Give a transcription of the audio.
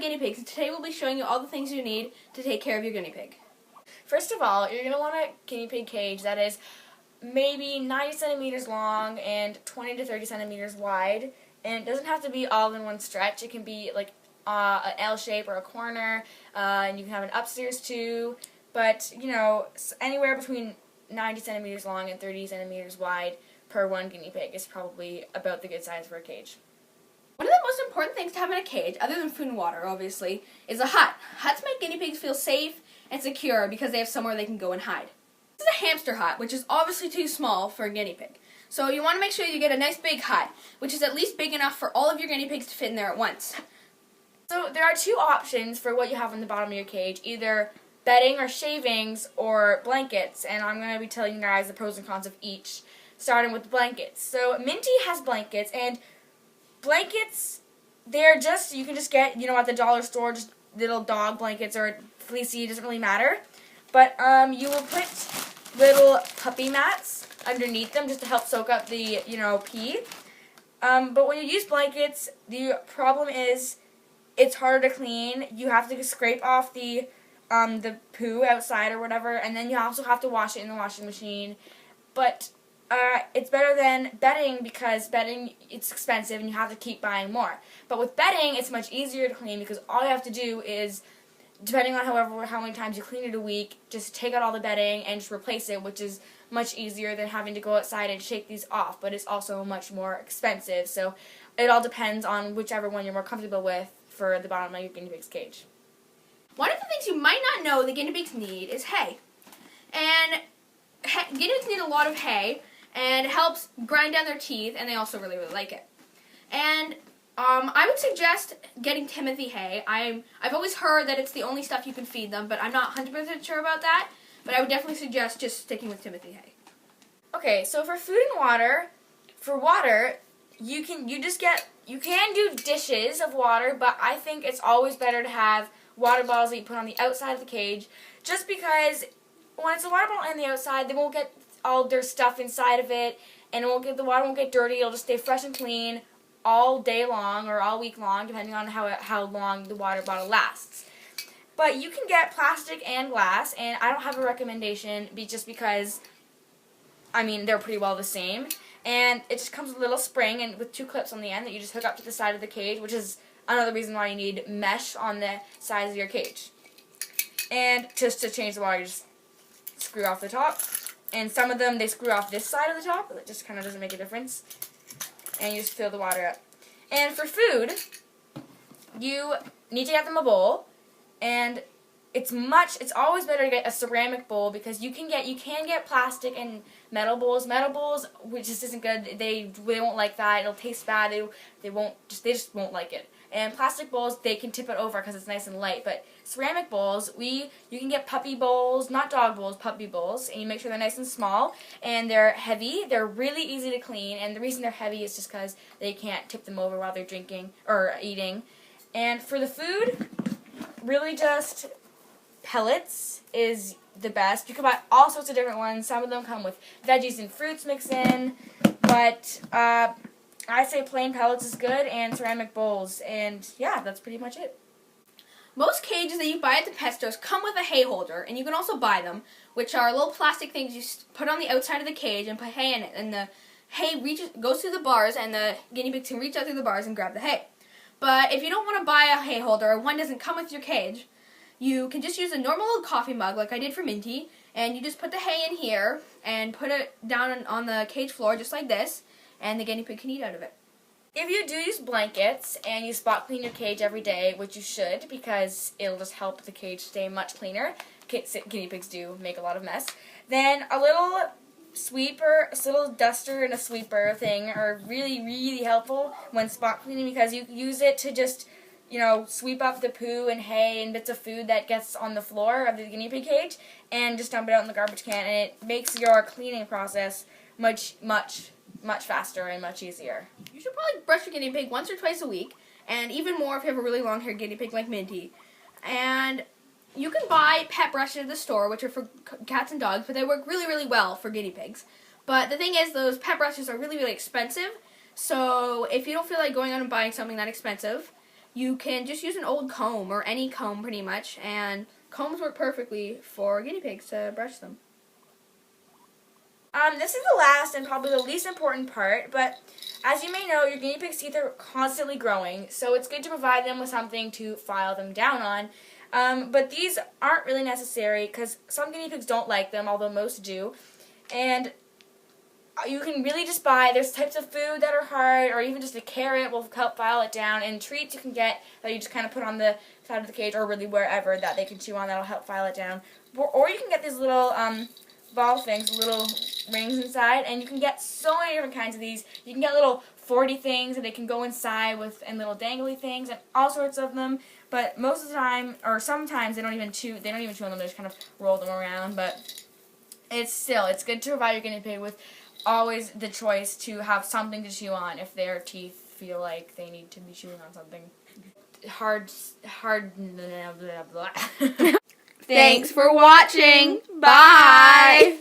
guinea pigs, and today we'll be showing you all the things you need to take care of your guinea pig. First of all, you're going to want a guinea pig cage that is maybe 90 centimeters long and 20 to 30 centimeters wide. And it doesn't have to be all in one stretch. It can be like an L shape or a corner, and you can have an upstairs too. But, you know, anywhere between 90 centimeters long and 30 centimeters wide per one guinea pig is probably about the good size for a cage. One of the most important things to have in a cage, other than food and water, obviously, is a hut. Huts make guinea pigs feel safe and secure because they have somewhere they can go and hide. This is a hamster hut, which is obviously too small for a guinea pig. So you want to make sure you get a nice big hut, which is at least big enough for all of your guinea pigs to fit in there at once. So there are two options for what you have on the bottom of your cage, either bedding or shavings or blankets, and I'm going to be telling you guys the pros and cons of each, starting with blankets. So Minty has blankets, and blankets, they're just, you can just get, you know, at the dollar store, just little dog blankets or fleecy, it doesn't really matter. But you will put little puppy mats underneath them just to help soak up the, you know, pee. But when you use blankets, the problem is it's harder to clean. You have to scrape off the poo outside or whatever, and then you also have to wash it in the washing machine. But it's better than bedding because bedding, it's expensive and you have to keep buying more. But with bedding, it's much easier to clean because all you have to do is, depending on how many times you clean it a week, just take out all the bedding and just replace it, which is much easier than having to go outside and shake these off. But it's also much more expensive, so it all depends on whichever one you're more comfortable with for the bottom of your guinea pig's cage. One of the things you might not know the guinea pigs need is hay. And guinea pigs need a lot of hay, and it helps grind down their teeth, and they also really, really like it. And I would suggest getting Timothy hay. I've always heard that it's the only stuff you can feed them, but I'm not 100% sure about that. But I would definitely suggest just sticking with Timothy hay. Okay, so for food and water, for water, you can do dishes of water, but I think it's always better to have water bottles that you put on the outside of the cage, just because when it's a water bottle on the outside, they won't get all their stuff inside of it, and the water won't get dirty. It'll just stay fresh and clean all day long or all week long, depending on how long the water bottle lasts. But you can get plastic and glass, and I don't have a recommendation just because, I mean, they're pretty well the same. And it just comes with a little spring and with two clips on the end that you just hook up to the side of the cage, which is another reason why you need mesh on the sides of your cage. And just to change the water, you just screw off the top. And some of them, they screw off this side of the top. It just kind of doesn't make a difference. And you just fill the water up. And for food, you need to get them a bowl. And it's always better to get a ceramic bowl because you can get plastic and metal bowls. Metal bowls, which just isn't good. They won't like that. It'll taste bad. They just won't like it. And plastic bowls, they can tip it over because it's nice and light. But ceramic bowls, you can get puppy bowls, not dog bowls, puppy bowls, and you make sure they're nice and small. And they're heavy. They're really easy to clean. And the reason they're heavy is just because they can't tip them over while they're drinking or eating. And for the food, really just pellets is the best. You can buy all sorts of different ones. Some of them come with veggies and fruits mixed in. But I say plain pellets is good, and ceramic bowls, and yeah, that's pretty much it. Most cages that you buy at the pet stores come with a hay holder, and you can also buy them, which are little plastic things you put on the outside of the cage and put hay in it, and the hay goes through the bars, and the guinea pigs can reach out through the bars and grab the hay. But if you don't want to buy a hay holder, or one doesn't come with your cage, you can just use a normal little coffee mug like I did for Minty, and you just put the hay in here and put it down on the cage floor just like this, and the guinea pig can eat out of it. If you do use blankets and you spot clean your cage every day, which you should because it'll just help the cage stay much cleaner, guinea pigs do make a lot of mess, then a little sweeper, a little duster and a sweeper thing are really, really helpful when spot cleaning because you use it to just, you know, sweep up the poo and hay and bits of food that gets on the floor of the guinea pig cage and just dump it out in the garbage can, and it makes your cleaning process much faster and much easier. You should probably brush your guinea pig once or twice a week, and even more if you have a really long-haired guinea pig like Minty. And you can buy pet brushes at the store, which are for cats and dogs, but they work really, really well for guinea pigs. But the thing is, those pet brushes are really, really expensive, so if you don't feel like going out and buying something that expensive, you can just use an old comb or any comb pretty much, and combs work perfectly for guinea pigs to brush them. This is the last and probably the least important part, but as you may know, your guinea pig's teeth are constantly growing, so it's good to provide them with something to file them down on. But these aren't really necessary because some guinea pigs don't like them, although most do. And you can really just buy, there's types of food that are hard, or even just a carrot will help file it down, and treats you can get that you just kind of put on the side of the cage, or really wherever that they can chew on, that'll help file it down. Or you can get these little ball things, little rings inside, and you can get so many different kinds of these. You can get little 40 things, and they can go inside and little dangly things, and all sorts of them. But most of the time, or sometimes, they don't even chew on them. They just kind of roll them around. But it's good to provide your guinea pig with always the choice to have something to chew on if their teeth feel like they need to be chewing on something hard. Blah, blah, blah. Thanks for watching. Bye.